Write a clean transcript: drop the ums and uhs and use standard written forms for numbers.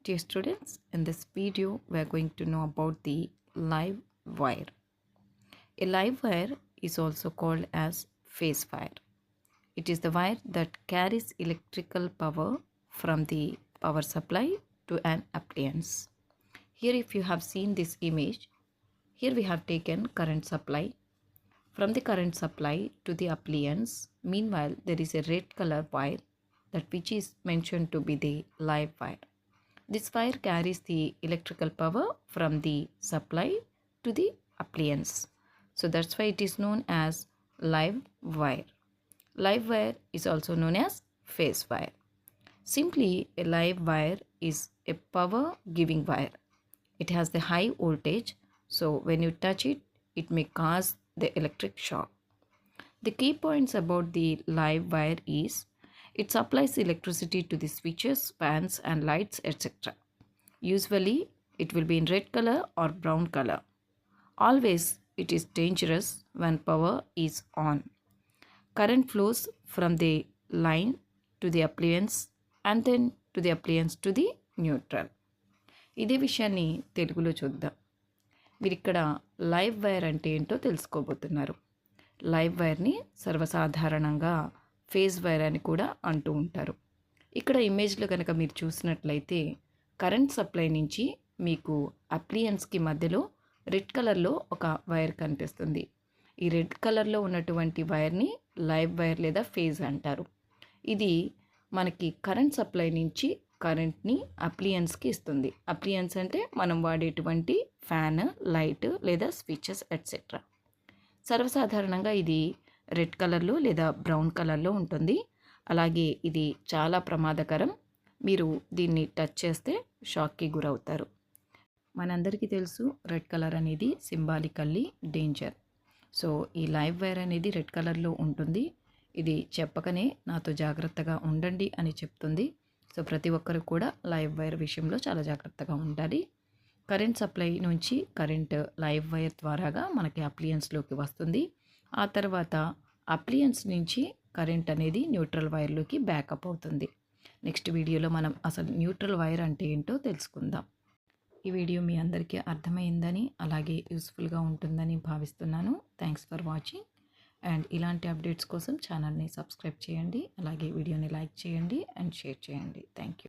Dear students, in this video we are going to know about the live wire. A live wire is also called as phase wire. It is the wire that carries electrical power from the power supply to an appliance. Here if you have seen this image, here we have taken current supply. From the current supply to the appliance, meanwhile there is a red color wire that which is mentioned to be the live wire. This wire carries the electrical power from the supply to the appliance. So that's why it is known as live wire. Live wire is also known as phase wire. Simply, a live wire is a power giving wire. It has the high voltage, so when you touch it, it may cause the electric shock. The key points about the live wire is it supplies electricity to the switches, fans and lights, etc. Usually, it will be in red color or brown color. Always, it is dangerous when power is on. Current flows from the line to the appliance and then to the appliance to the neutral. ఇదే విషయాన్ని తెలుగులో చూద్దాం. మీరు ఇక్కడ live wire అంటే ఏంటో తెలుసుకోబోతున్నారు. Live వైర్ని సర్వసాధారణంగా phase wire అని కూడా అంటూ ఉంటారు. ఇక్కడ ఇమేజ్లో కనుక మీరు చూసినట్లయితే కరెంట్ సప్లై నుంచి మీకు అప్లియన్స్కి మధ్యలో రెడ్ కలర్లో ఒక వైర్ కనిపిస్తుంది. ఈ రెడ్ కలర్లో ఉన్నటువంటి వైర్ని లైవ్ వైర్ లేదా ఫేజ్ అంటారు. ఇది మనకి కరెంట్ సప్లై నుంచి కరెంట్ని అప్లియన్స్కి ఇస్తుంది. అప్లియన్స్ అంటే మనం వాడేటువంటి ఫ్యాన్, లైట్ లేదా స్విచెస్ ఎట్సెట్రా. సర్వసాధారణంగా ఇది రెడ్ కలర్లో లేదా బ్రౌన్ కలర్లో ఉంటుంది. అలాగే ఇది చాలా ప్రమాదకరం. మీరు దీన్ని టచ్ చేస్తే షాక్కి గురవుతారు. మనందరికీ తెలుసు రెడ్ కలర్ అనేది సింబాలికల్లీ డేంజర్. సో ఈ లైవ్ వైర్ అనేది రెడ్ కలర్లో ఉంటుంది. ఇది చెప్పకనే నాతో జాగ్రత్తగా ఉండండి అని చెప్తుంది. సో ప్రతి ఒక్కరు కూడా లైవ్ వైర్ విషయంలో చాలా జాగ్రత్తగా ఉండాలి. కరెంట్ సప్లై నుంచి కరెంట్ లైవ్ వైర్ ద్వారాగా మనకి అప్లియన్స్లోకి వస్తుంది. ఆ తర్వాత అప్లియన్స్ నుంచి కరెంట్ అనేది న్యూట్రల్ వైర్లోకి బ్యాకప్ అవుతుంది. నెక్స్ట్ వీడియోలో మనం అసలు న్యూట్రల్ వైర్ అంటే ఏంటో తెలుసుకుందాం. ఈ వీడియో మీ అందరికీ అర్థమైందని అలాగే యూస్ఫుల్గా ఉంటుందని భావిస్తున్నాను. Thanks for watching. అండ్ ఇలాంటి అప్డేట్స్ కోసం ఛానల్ని సబ్స్క్రైబ్ చేయండి. అలాగే వీడియోని లైక్ చేయండి అండ్ షేర్ చేయండి. Thank you.